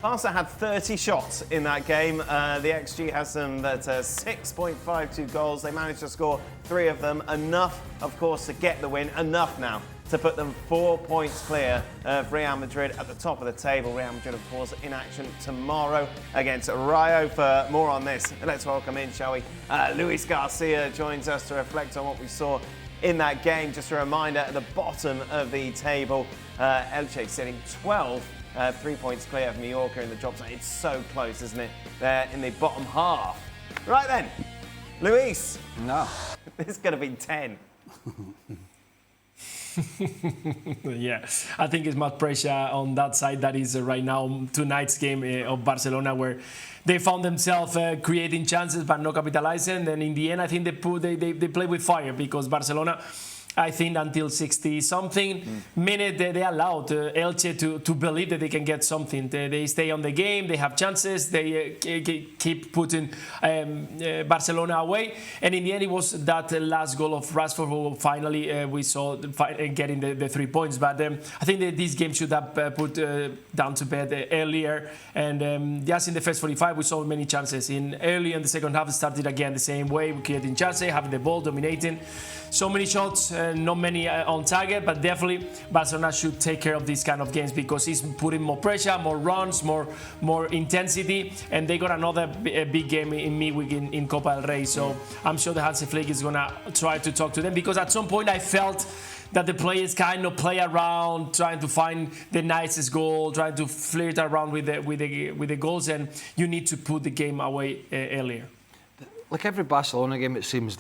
Barca had 30 shots in that game. The XG has them at 6.52 goals. They managed to score 3 of them. Enough, of course, to get the win. Enough now to put them 4 points clear of Real Madrid at the top of the table. Real Madrid, of course, in action tomorrow against Rayo. For more on this, let's welcome in, shall we? Luis Garcia joins us to reflect on what we saw in that game. Just a reminder, at the bottom of the table, Elche sitting 12. 3 points clear of Mallorca in the drop zone. It's so close, isn't it? They're in the bottom half. Right then, Luis. No. This is going to be 10. Yeah, I think it's much pressure on that side. That is right now tonight's game of Barcelona, where they found themselves creating chances but not capitalizing. And in the end, I think they play with fire, because Barcelona, I think until 60-something minute, they allowed Elche to believe that they can get something. They stay on the game, they have chances, they keep putting Barcelona away. And in the end, it was that last goal of Rashford who finally we saw getting the 3 points. But I think that this game should have put down to bed earlier. And just in the first 45, we saw many chances. Early in the second half, it started again the same way, creating chances, having the ball, dominating. So many shots, not many on target, but definitely Barcelona should take care of these kind of games, because it's putting more pressure, more runs, more intensity, and they got another big game in midweek in Copa del Rey. So I'm sure the Hansi Flick is gonna try to talk to them, because at some point I felt that the players kind of play around, trying to find the nicest goal, trying to flirt around with the goals, and you need to put the game away earlier. Like every Barcelona game, it seems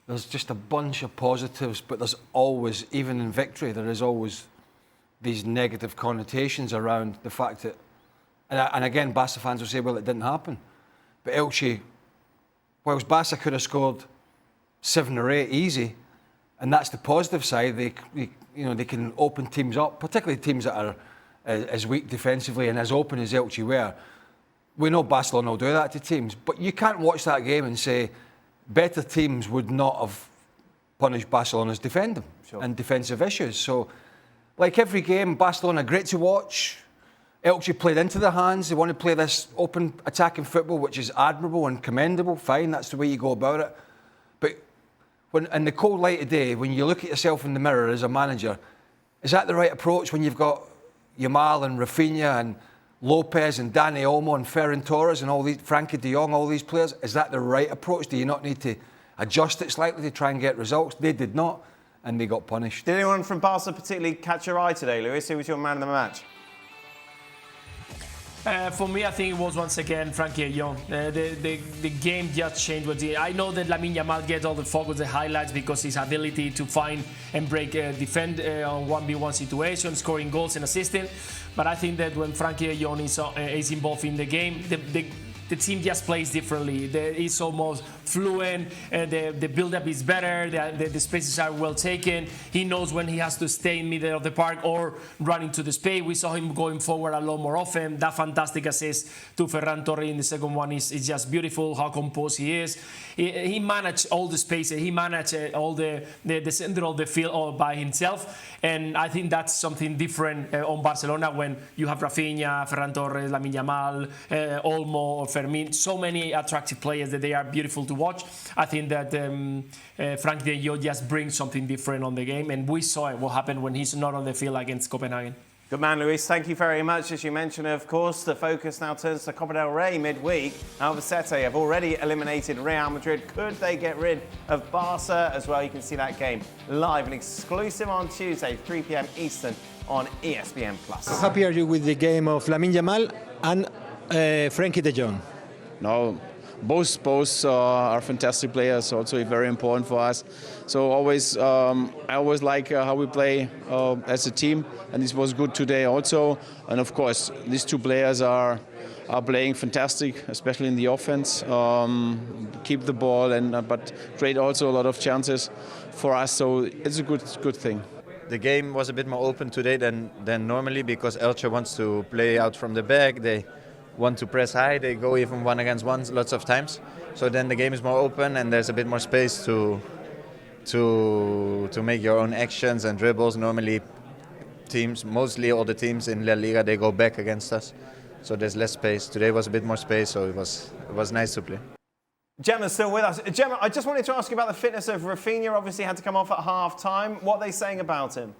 there's just a bunch of positives, but there's always, even in victory, there is always these negative connotations around the fact that, and again, Barca fans will say, well, it didn't happen. But Elche, whilst Barca could have scored 7 or 8 easy, and that's the positive side, they can open teams up, particularly teams that are as weak defensively and as open as Elche were. We know Barcelona will do that to teams, but you can't watch that game and say, better teams would not have punished Barcelona's defending and defensive issues. So, like every game, Barcelona, great to watch. Elche played into their hands. They want to play this open attacking football, which is admirable and commendable. Fine, that's the way you go about it. But when in the cold light of day, when you look at yourself in the mirror as a manager, is that the right approach when you've got Yamal and Rafinha and Lopez and Dani Olmo and Ferran Torres and all these, Frenkie de Jong, all these players? Is that the right approach? Do you not need to adjust it slightly to try and get results? They did not, and they got punished. Did anyone from Barca particularly catch your eye today, Luis? Who was your man of the match? For me, I think it was once again Frenkie de Jong. The game just changed. I know that Lamine Yamal gets all the focus, the highlights, because his ability to find and break, defend on 1v1 situations, scoring goals and assisting. But I think that when Frenkie de Jong is involved in the game, the team just plays differently. It's almost fluent, the build-up is better, the spaces are well taken. He knows when he has to stay in the middle of the park or run into the space. We saw him going forward a lot more often. That fantastic assist to Ferran Torres in the second one is just beautiful, how composed he is. He managed all the spaces, he managed all the center of the field all by himself. And I think that's something different on Barcelona when you have Rafinha, Ferran Torres, Lamine Yamal, Olmo, or Fermin, so many attractive players that they are beautiful to watch. I think that Frenkie de Jong just brings something different on the game, and we saw it, what happened when he's not on the field against Copenhagen. Good man, Luis. Thank you very much. As you mentioned, of course, the focus now turns to Copa del Rey midweek. Albacete have already eliminated Real Madrid. Could they get rid of Barca as well? You can see that game live and exclusive on Tuesday, 3 p.m. Eastern on ESPN+. How happy are you with the game of Lamine Yamal and Frenkie de Jong? No, both are fantastic players, also very important for us. So I always like how we play as a team, and this was good today also. And of course, these 2 players are playing fantastic, especially in the offense. Keep the ball, but create also a lot of chances for us. So it's a good thing. The game was a bit more open today than normally, because Elche wants to play out from the back. They want to press high. They go even 1-against-1 lots of times. So then the game is more open and there's a bit more space to make your own actions and dribbles. Normally, mostly all the teams in LALIGA, they go back against us. so there's less space. Today was a bit more space, so it was nice to play. Gemma's still with us. Gemma, I just wanted to ask you about the fitness of Rafinha. Obviously had to come off at half-time. What are they saying about him?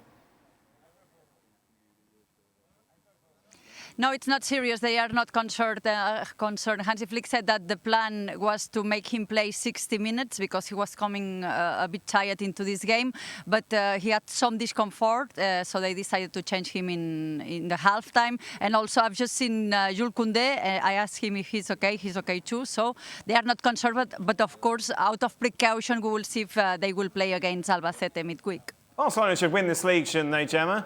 No, it's not serious. They are not concerned. Hansi Flick said that the plan was to make him play 60 minutes because he was coming a bit tired into this game. But he had some discomfort, so they decided to change him in the halftime. And also, I've just seen Jules Koundé. I asked him if he's okay. He's okay too. So they are not concerned. But of course, out of precaution, we will see if they will play against Albacete midweek. Barcelona should win this league, shouldn't they, Gemma?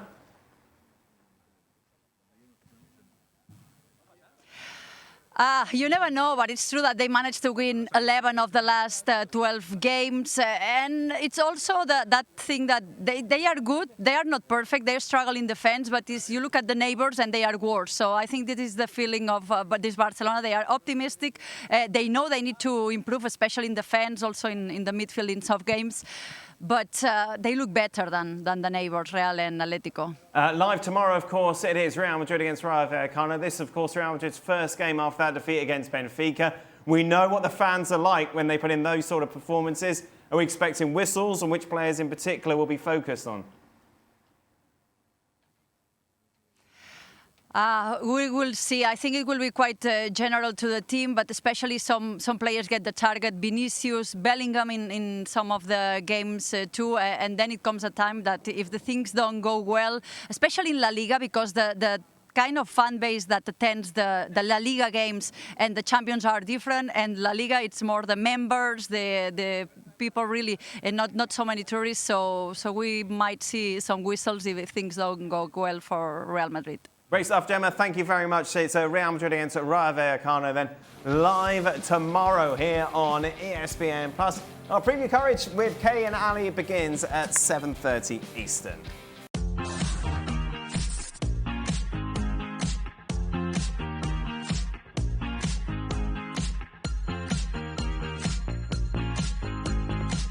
You never know, but it's true that they managed to win 11 of the last 12 games. And it's also that thing that they are good. They are not perfect. They struggle in defense, but you look at the neighbors and they are worse. So I think this is the feeling of this Barcelona. They are optimistic. They know they need to improve, especially in defense, also in the midfield in soft games. But they look better than the neighbors, Real and Atletico. Live tomorrow, of course, it is Real Madrid against Rayo Vallecano. This, of course, Real Madrid's first game after that defeat against Benfica. We know what the fans are like when they put in those sort of performances. Are we expecting whistles, and which players in particular will be focused on? We will see. I think it will be quite general to the team, but especially some players get the target. Vinicius, Bellingham in some of the games too. And then it comes a time that if the things don't go well, especially in La Liga, because the kind of fan base that attends the La Liga games and the champions are different. And La Liga, it's more the members, the people really, and not so many tourists. So we might see some whistles if things don't go well for Real Madrid. Great stuff, Gemma. Thank you very much. It's Real Madrid against Rayo Vallecano then live tomorrow here on ESPN+. Our preview coverage with Kay and Ali begins at 7:30 Eastern.